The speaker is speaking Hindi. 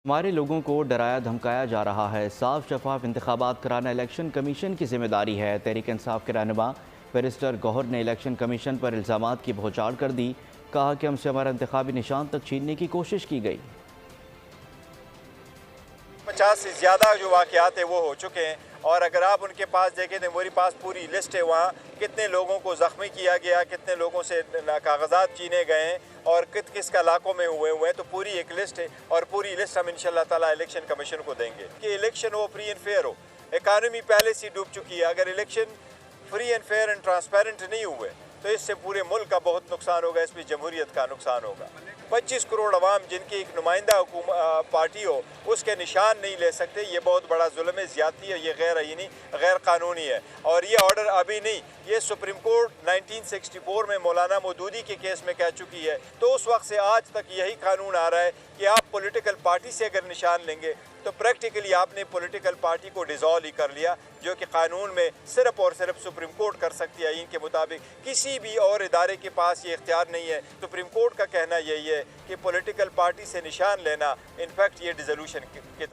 हमारे लोगों को डराया धमकाया जा रहा है। साफ शफाफ इंतखाबात कराना इलेक्शन कमीशन की जिम्मेदारी है। तहरीक इंसाफ के रहनुमा बैरिस्टर गौहर ने इलेक्शन कमीशन पर इल्ज़ामात की भौचाड़ कर दी। कहा कि हमसे हमारा इंतखाबी निशान तक छीनने की कोशिश की गई। 50 से ज़्यादा जो वाक़यात है वो हो चुके हैं और अगर आप उनके पास देखें तो मेरे पास पूरी लिस्ट है। वहाँ कितने लोगों को ज़ख्मी किया गया, कितने लोगों से कागजात छीने गए हैं और किस इलाकों में हुए हैं, तो पूरी एक लिस्ट है और पूरी लिस्ट हम इंशाल्लाह ताला इलेक्शन कमीशन को देंगे कि इलेक्शन हो फ्री एंड फेयर हो। इकानमी पहले से डूब चुकी है। अगर election free and fair and transparent नहीं हुए तो इससे पूरे मुल्क का बहुत नुकसान होगा, इसमें जमहूरियत का नुकसान होगा। 25 करोड़ अवाम जिनकी एक नुमाइंदा पार्टी हो उसके निशान नहीं ले सकते, ये बहुत बड़ा जुल्म है, ज़्यादती है, ये गैर आईनी गैर कानूनी है। और ये ऑर्डर अभी नहीं, ये सुप्रीम कोर्ट 1964 में मौलाना मौदूदी के केस में कह चुकी है। तो उस वक्त से आज तक यही कानून आ रहा है कि आप पॉलिटिकल पार्टी से अगर निशान लेंगे तो प्रैक्टिकली आपने पॉलिटिकल पार्टी को डिसॉल्व ही कर लिया, जो कि कानून में सिर्फ और सिर्फ सुप्रीम कोर्ट कर सकती है। इनके मुताबिक किसी भी और इदारे के पास ये इख्तियार नहीं है। सुप्रीम कोर्ट का कहना यही है कि पॉलिटिकल पार्टी से निशान लेना इनफैक्ट ये डिसोल्यूशन के